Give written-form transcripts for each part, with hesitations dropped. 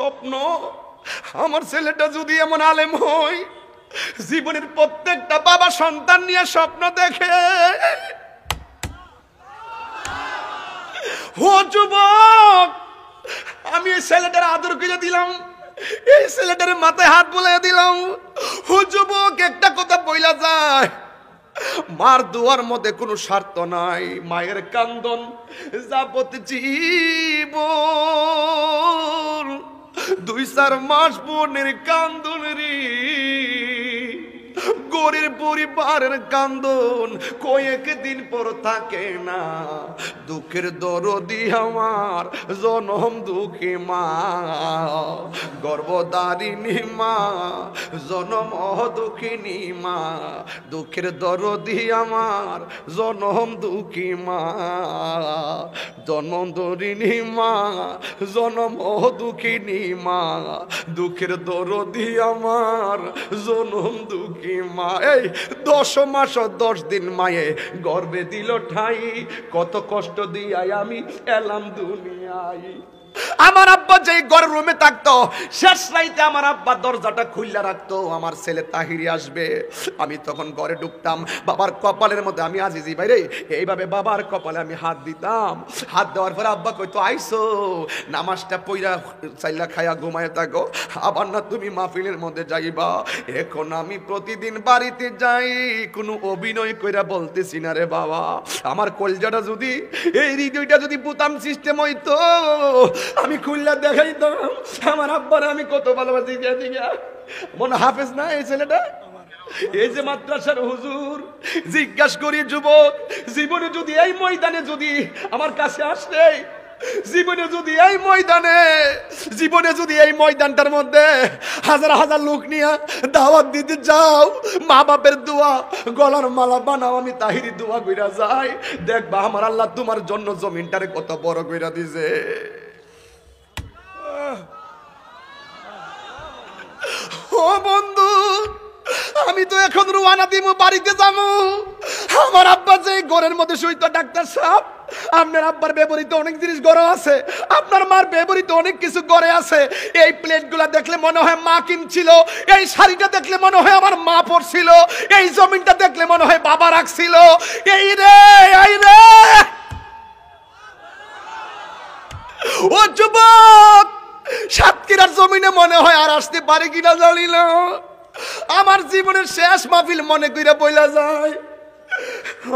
স্বপ্ন আমার ছেলেটা যদি এমন আলেম হয়, জীবনের প্রত্যেকটা বাবা সন্তান নিয়ে স্বপ্ন দেখে। ও যুবক, আমি এই ছেলেটার আদর করে দিলাম, এই ছেলেটার মাথায় হাত বুলিয়ে দিলাম। ও যুবক, একটা কথা বইলা যায়, মার দুয়ার মধ্যে কোনো স্বার্থ নাই। মায়ের কান্দন যাবত জীবন, 2-4 মাস বোনের কান্দন রে, গরিব পরিবারের কান্দন কয়েক দিন পর থাকে না। দুঃখের দরদি আমার জনম দুঃখী মা, গর্ভধারিণী মা, জনম দুঃখিনী মা। দুঃখের দরদি আমার জনম দুঃখী মা, জন্মধরিণী মা, জনম দুঃখিনী মা। দুঃখের দরদি আমার জনম দুঃখী মা। এই 10 মাস 10 দিন মায়ে গর্ভে দিল ঠাই, কত কষ্ট দিয়াই আমি এলাম দুনিয়ায়। আমার আব্বা যেই ঘরের রুমে থাকতো, শেষ রাইতে আমার আব্বা দরজাটা খুললা রাখতো, আমার ছেলে তাহিরি আসবে। আমি তখন ঘরে ঢুকতাম, বাবার কপালের মধ্যে আমি আজিজি ভাইরে এইভাবে বাবার কপালে আমি হাত দিতাম। হাত দেওয়ার পরে আব্বা কইতো, আইসো নামাজটা পইরা চাইলা খায়া ঘুমায় থাকো, আবার না তুমি মাহফিলের মধ্যে যাইবা। এখন আমি প্রতিদিন বাড়িতে যাই, কোনো অভিনয় কইরা বলতেছি না রে বাবা। আমার কলজাটা যদি, এই হৃদয়টা যদি বুতাম সিস্টেম হইতো, আমি খুললা দেখাইতাম আমার আব্বার আমি কত ভালোবাসি। মনে হাফেজ না এই ছেলেটা, এই যে মাদ্রাসার হুজুর। জিজ্ঞাসা করি যুবক, জীবনে যদি এই ময়দানে যদি আমার কাছে আসে, জীবনে যদি এই ময়দানে, জীবনে যদি এই ময়দানটার মধ্যে হাজার হাজার লোক নিয়ে দাওয়াত দিতে যাও, মা বাপের দোয়া গলার মালা বানাও, আমি তাহিরি দোয়া কইরা যাই, দেখবা আমার আল্লাহ তোমার জন্য জমিনটারে কত বড় কইরা দিছে। ও বন্ধু, আমি তো এখন রুয়ানা দিব, বাড়িতে যাবো। আমার আব্বা যে ঘরের মধ্যে শুইতো, ডাক্তার সাহেব আপনার আব্বার ব্যবহৃত অনেক জিনিস ঘরে আছে, আপনার মার ব্যবহৃত অনেক কিছু ঘরে আছে। এই প্লেটগুলা দেখলে মনে হয় মা কিনছিল, এই শাড়িটা দেখলে মনে হয় আমার মা পরছিল, এই জমিনটা দেখলে মনে হয় বাবা রাখছিল। এই রে, এই রে ও যুবক, সাতক্ষীরার জমিনে মনে হয় আর আসতে পারে কিনা জানি না। আমার জীবনের শেষ মাহফিল মনে কইরা বইলা যায়।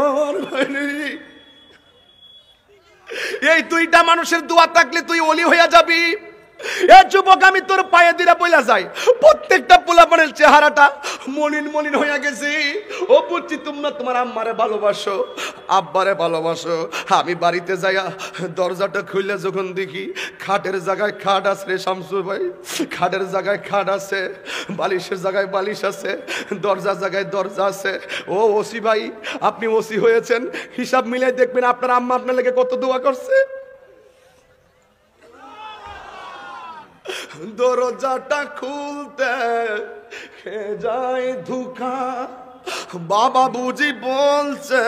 আমার এই 2টা মানুষের দোয়া থাকলে তুই ওলি হইয়া যাবি। এ যুবক, আমি তোর পায়ে দিরা বইলা যাই, প্রত্যেকটা পোলাপানের চেহারাটা মলিন মলিন হইয়া গেছে। ও বুঝছি তোমরা তোমার আম্মারে ভালোবাসো, আব্বারে ভালোবাসো। আমি বাড়িতে যাইয়া দরজাটা খুললে যখন দেখি খাটের জায়গায় খাট আছে রে শামসুর ভাই, খাটের জায়গায় খাট আছে, বালিশের জায়গায় বালিশ আছে, দরজার জায়গায় দরজা আছে। ও ওসি ভাই, আপনি ওসি হয়েছেন, হিসাব মিলাই দেখবেন আপনার আম্মা আপনার লেগে কত দোয়া করছে। দরজাটা খুলতে যায় ধোঁকা, বাবা বুঝি বলছে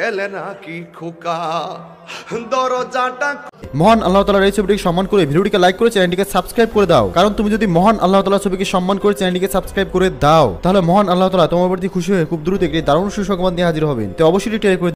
এলে নাকি খোকা। দরজাটা মহান আল্লাহ তাআলার এই ছবিটিকে সম্মান করে ভিডিওটিকে লাইক করে চ্যানেলটিকে সাবস্ক্রাইব করে দাও। কারণ তুমি যদি মহান আল্লাহ তাআলার ছবিকে সম্মান করে চ্যানেলটিকে সাবস্ক্রাইব করে দাও, তাহলে মহান আল্লাহ তাআলা তোমার প্রতি খুশি হয়ে খুব দ্রুত একটি দারুণ সুসংবাদ নিয়ে হাজির হবেন। তো অবশ্যই ট্রাই করে